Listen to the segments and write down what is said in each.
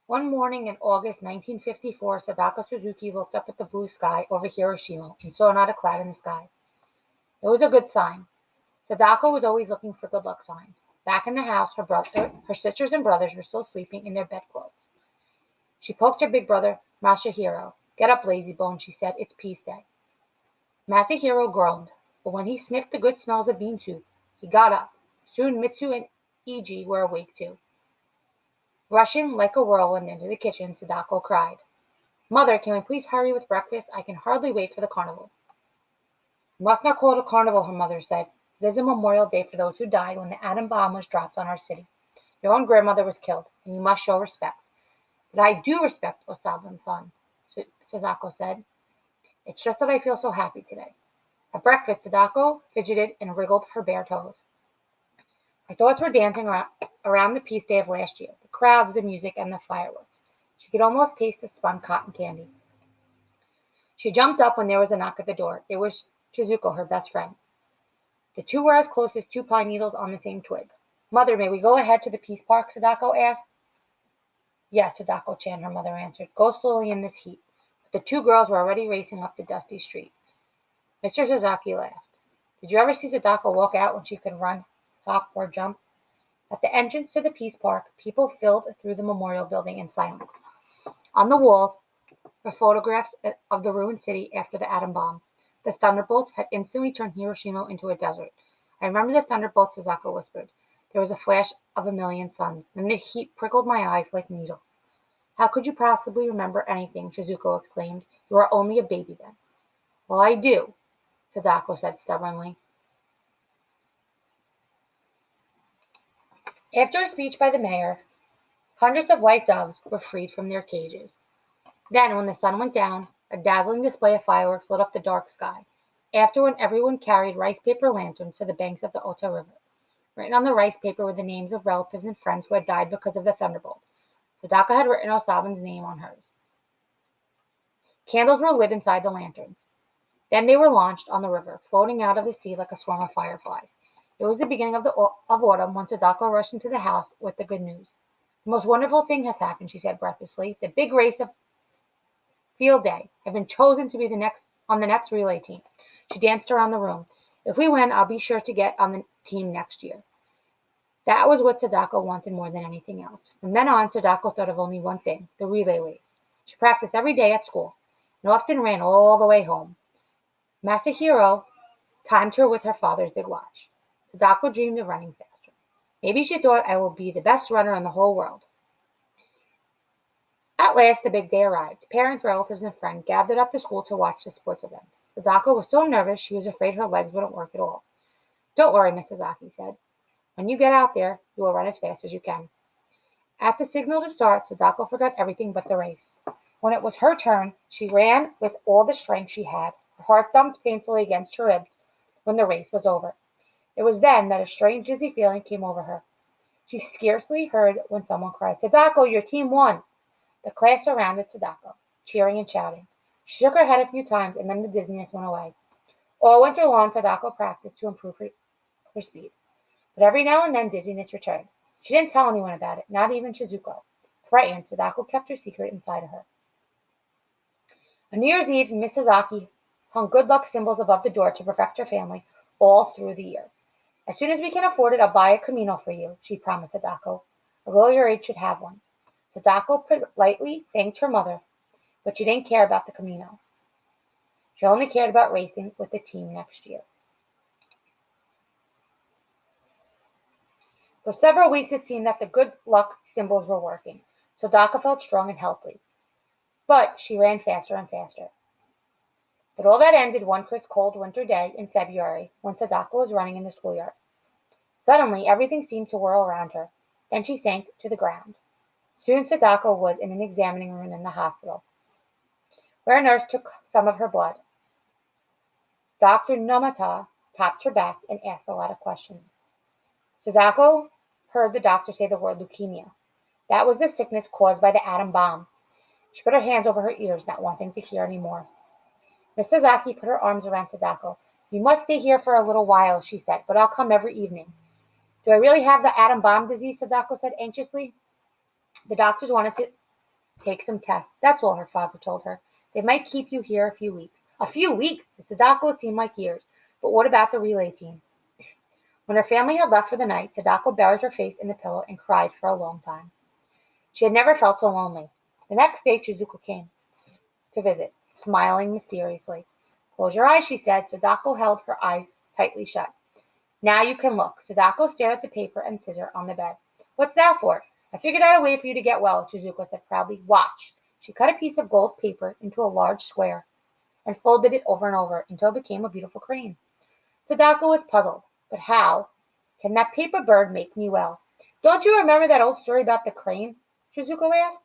One morning in August 1954, Sadako Suzuki looked up at the blue sky over Hiroshima and saw not a cloud in the sky. It was a good sign. Sadako was always looking for good luck signs. Back in the house, her sisters and brothers were still sleeping in their bedclothes. She poked her big brother, Masahiro. "Get up, lazy bone," she said. "It's peace day." Masahiro groaned, but when he sniffed the good smells of bean soup, he got up. Soon Mitsu and Iji were awake too. Rushing like a whirlwind into the kitchen, Sadako cried, "Mother, can we please hurry with breakfast? I can hardly wait for the carnival." "You must not call it a carnival," her mother said. "It is a memorial day for those who died when the atom bomb was dropped on our city. Your own grandmother was killed, and you must show respect." "But I do respect Osaban-san," Sadako said. "It's just that I feel so happy today." At breakfast, Sadako fidgeted and wriggled her bare toes. Her thoughts were dancing around the peace day of last year, the crowds, the music, and the fireworks. She could almost taste the spun cotton candy. She jumped up when there was a knock at the door. It was Shizuko, her best friend. The two were as close as two pine needles on the same twig. "Mother, may we go ahead to the Peace Park?" Sadako asked. "Yes," Sadako-chan, her mother answered. "Go slowly in this heat." But the two girls were already racing up the dusty street. Mr. Sasaki laughed. "Did you ever see Sadako walk out when she could run, hop, or jump?" At the entrance to the Peace Park, people filed through the memorial building in silence. On the walls were photographs of the ruined city after the atom bomb. The thunderbolts had instantly turned Hiroshima into a desert. "I remember the thunderbolts," Sadako whispered. "There was a flash of a million suns. Then the heat prickled my eyes like needles." "How could you possibly remember anything?" Shizuko exclaimed. "You are only a baby then." "Well, I do," Sadako said stubbornly. After a speech by the mayor, hundreds of white doves were freed from their cages. Then, when the sun went down, a dazzling display of fireworks lit up the dark sky. Afterward, everyone carried rice paper lanterns to the banks of the Ota River. Written on the rice paper were the names of relatives and friends who had died because of the thunderbolt. Sadako had written Osaban's name on hers. Candles were lit inside the lanterns. Then they were launched on the river, floating out of the sea like a swarm of fireflies. It was the beginning of autumn when Sadako rushed into the house with the good news. "The most wonderful thing has happened," she said breathlessly. "The big race of field day. I've been chosen to be on the next relay team." She danced around the room. "If we win, I'll be sure to get on the team next year." That was what Sadako wanted more than anything else. From then on, Sadako thought of only one thing, the relay race. She practiced every day at school and often ran all the way home. Masahiro timed her with her father's big watch. Sadako dreamed of running faster. Maybe she thought, "I will be the best runner in the whole world." At last the big day arrived. Parents, relatives, and friends gathered at the school to watch the sports event. Sadako was so nervous she was afraid her legs wouldn't work at all. "Don't worry," Mrs. Sasaki said. "When you get out there, you will run as fast as you can." At the signal to start, Sadako forgot everything but the race. When it was her turn, she ran with all the strength she had. Her heart thumped painfully against her ribs when the race was over. It was then that a strange dizzy feeling came over her. She scarcely heard when someone cried, "Sadako, your team won!" The class surrounded Sadako, cheering and shouting. She shook her head a few times, and then the dizziness went away. All winter long, Sadako practiced to improve her speed. But every now and then dizziness returned. She didn't tell anyone about it, not even Shizuko. Frightened, Sadako kept her secret inside of her. On New Year's Eve, Miss Sasaki hung good luck symbols above the door to protect her family all through the year. "As soon as we can afford it, I'll buy a Camino for you," she promised Sadako. "A girl your age should have one." Sadako politely thanked her mother, but she didn't care about the Camino. She only cared about racing with the team next year. For several weeks it seemed that the good luck symbols were working. Sadako felt strong and healthy, but she ran faster and faster. But all that ended one crisp cold winter day in February when Sadako was running in the schoolyard. Suddenly everything seemed to whirl around her. Then she sank to the ground. Soon Sadako was in an examining room in the hospital, where a nurse took some of her blood. Dr. Nomata tapped her back and asked a lot of questions. Sadako heard the doctor say the word leukemia. That was the sickness caused by the atom bomb. She put her hands over her ears, not wanting to hear any more. Miss Sasaki put her arms around Sadako. "You must stay here for a little while," she said, "but I'll come every evening." "Do I really have the atom bomb disease?" Sadako said anxiously. The doctors wanted to Take some tests. That's all, her father told her. They might keep you here a few weeks. A few weeks? To Sadako it seemed like years. But what about the relay team? When her family had left for the night, Sadako buried her face in the pillow and cried for a long time. She had never felt so lonely. The next day Chizuko came to visit, smiling mysteriously. Close your eyes, she said. Sadako held her eyes tightly shut. Now you can look. Sadako stared at the paper and scissor on the bed. What's that for? I figured out a way for you to get well, Chizuko said proudly. Watch. She cut a piece of gold paper into a large square and folded it over and over until it became a beautiful crane. Sadako was puzzled. But how can that paper bird make me well? Don't you remember that old story about the crane? Chizuko asked.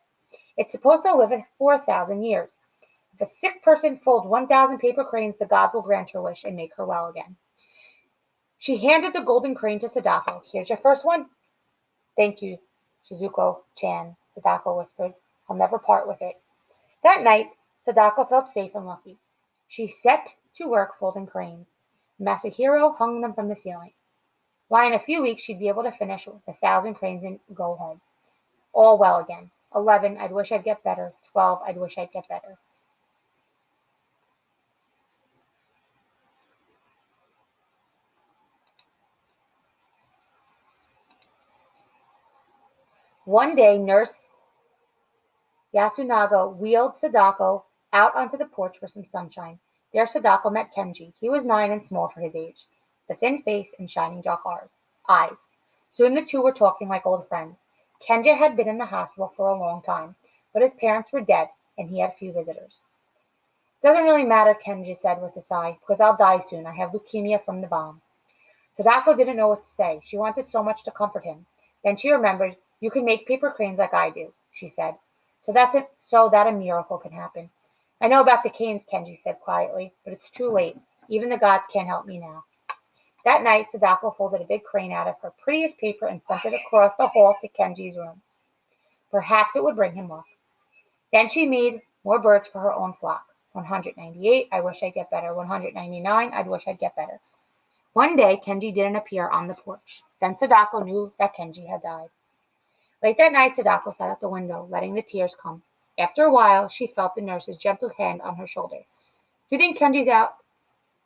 It's supposed to live for 1,000 years. If a sick person folds 1,000 paper cranes, the gods will grant her wish and make her well again. She handed the golden crane to Sadako. Here's your first one. Thank you, Shizuko-chan, Sadako whispered. I'll never part with it. That night, Sadako felt safe and lucky. She set to work folding cranes. Masahiro hung them from the ceiling. Why, in a few weeks she'd be able to finish with 1,000 cranes and go home. All well again. 11, I'd wish I'd get better. 12, I'd wish I'd get better. One day, Nurse Yasunaga wheeled Sadako out onto the porch for some sunshine. There Sadako met Kenji. He was 9 and small for his age, the thin face and shining dark eyes. Soon the two were talking like old friends. Kenji had been in the hospital for a long time, but his parents were dead and he had few visitors. Doesn't really matter, Kenji said with a sigh, because I'll die soon. I have leukemia from the bomb. Sadako didn't know what to say. She wanted so much to comfort him. Then she remembered, you can make paper cranes like I do, she said. So that a miracle can happen. I know about the canes, Kenji said quietly, but it's too late. Even the gods can't help me now. That night, Sadako folded a big crane out of her prettiest paper and sent it across the hall to Kenji's room. Perhaps it would bring him luck. Then she made more birds for her own flock. 198, I wish I'd get better. 199, I wish I'd get better. One day, Kenji didn't appear on the porch. Then Sadako knew that Kenji had died. Late that night, Sadako sat at the window, letting the tears come. After a while, she felt the nurse's gentle hand on her shoulder. Do you think Kenji's out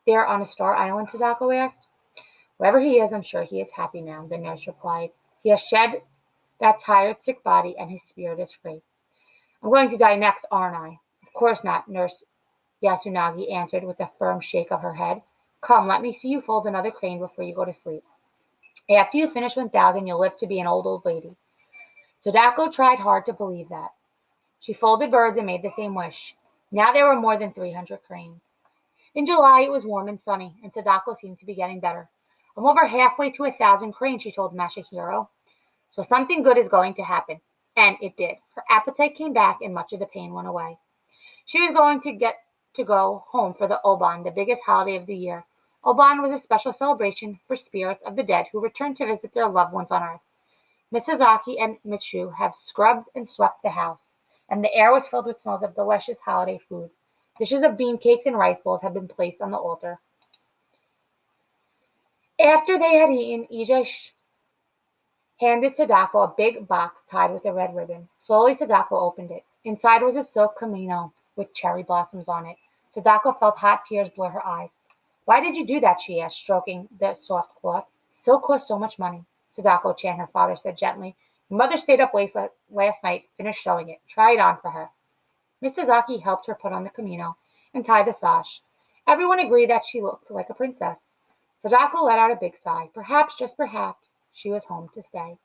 there on a star island? Sadako asked. Wherever he is, I'm sure he is happy now, the nurse replied. He has shed that tired, sick body, and his spirit is free. I'm going to die next, aren't I? Of course not, Nurse Yasunagi answered with a firm shake of her head. Come, let me see you fold another crane before you go to sleep. After you finish 1,000, you'll live to be an old lady. Sadako tried hard to believe that. She folded birds and made the same wish. Now there were more than 300 cranes. In July, it was warm and sunny, and Sadako seemed to be getting better. I'm over halfway to 1,000 cranes, she told Masahiro. So something good is going to happen. And it did. Her appetite came back and much of the pain went away. She was going to get to go home for the Oban, the biggest holiday of the year. Oban was a special celebration for spirits of the dead who returned to visit their loved ones on earth. Mitsuzaki and Mitsu have scrubbed and swept the house, and the air was filled with smells of delicious holiday food. Dishes of bean cakes and rice bowls had been placed on the altar. After they had eaten, Ije handed Sadako a big box tied with a red ribbon. Slowly, Sadako opened it. Inside was a silk kimono with cherry blossoms on it. Sadako felt hot tears blur her eyes. Why did you do that? She asked, stroking the soft cloth. Silk costs so much money. Sadako-chan, her father said gently. Your mother stayed up late last night, finished sewing it. Try it on for her. Mrs. helped her put on the kimono and tie the sash. Everyone agreed that she looked like a princess. Sadako let out a big sigh. Perhaps, just perhaps, she was home to stay.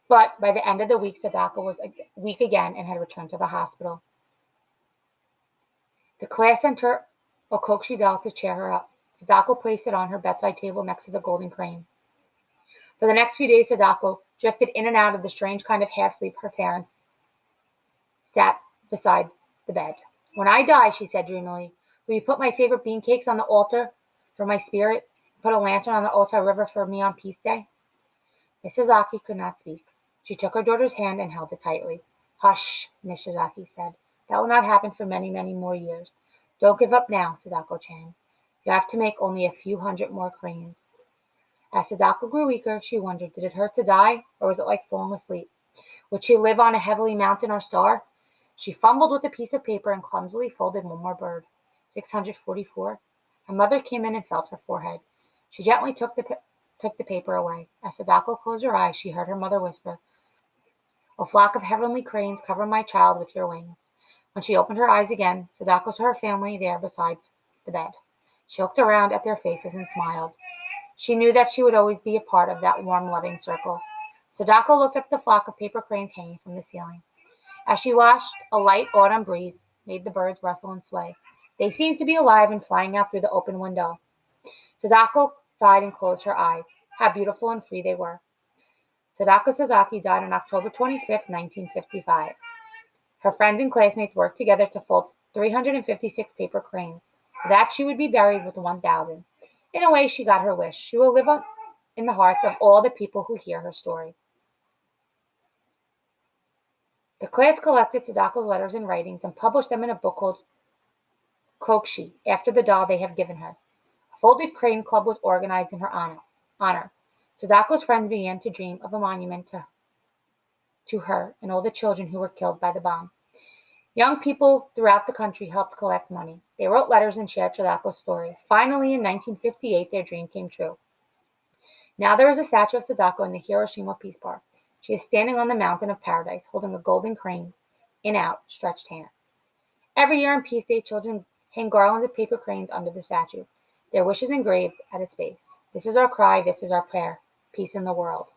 But by the end of the week, Sadako was weak again and had returned to the hospital. The class sent her a Kokshi doll to cheer her up. Sadako placed it on her bedside table next to the golden crane. For the next few days, Sadako drifted in and out of the strange kind of half-sleep her parents sat beside the bed. When I die, she said dreamily, will you put my favorite bean cakes on the altar for my spirit? Put a lantern on the Ota River for me on Peace Day? Mrs. could not speak. She took her daughter's hand and held it tightly. Hush, Mrs. said. That will not happen for many, many more years. Don't give up now, Sadako-chan. You have to make only a few hundred more cranes. As Sadako grew weaker, she wondered, did it hurt to die, or was it like falling asleep? Would she live on a heavenly mountain or star? She fumbled with a piece of paper and clumsily folded one more bird. 644. Her mother came in and felt her forehead. She gently took the paper away. As Sadako closed her eyes, she heard her mother whisper, "A flock of heavenly cranes cover my child with your wings." When she opened her eyes again, Sadako saw her family there beside the bed. She looked around at their faces and smiled. She knew that she would always be a part of that warm, loving circle. Sadako looked up at the flock of paper cranes hanging from the ceiling. As she watched, a light autumn breeze made the birds rustle and sway. They seemed to be alive and flying out through the open window. Sadako sighed and closed her eyes. How beautiful and free they were. Sadako Sasaki died on October 25, 1955. Her friends and classmates worked together to fold 356 paper cranes. For that she would be buried with 1,000. In a way, she got her wish. She will live on in the hearts of all the people who hear her story. The class collected Sadako's letters and writings and published them in a book called Kokushi, after the doll they have given her. A folded crane club was organized in her honor. Sadako's friends began to dream of a monument to her and all the children who were killed by the bomb. Young people throughout the country helped collect money. They wrote letters and shared Sadako's story. Finally, in 1958, their dream came true. Now there is a statue of Sadako in the Hiroshima Peace Park. She is standing on the mountain of paradise, holding a golden crane in outstretched hands. Every year on Peace Day, children hang garlands of paper cranes under the statue, their wishes engraved at its base. This is our cry, this is our prayer. Peace in the world.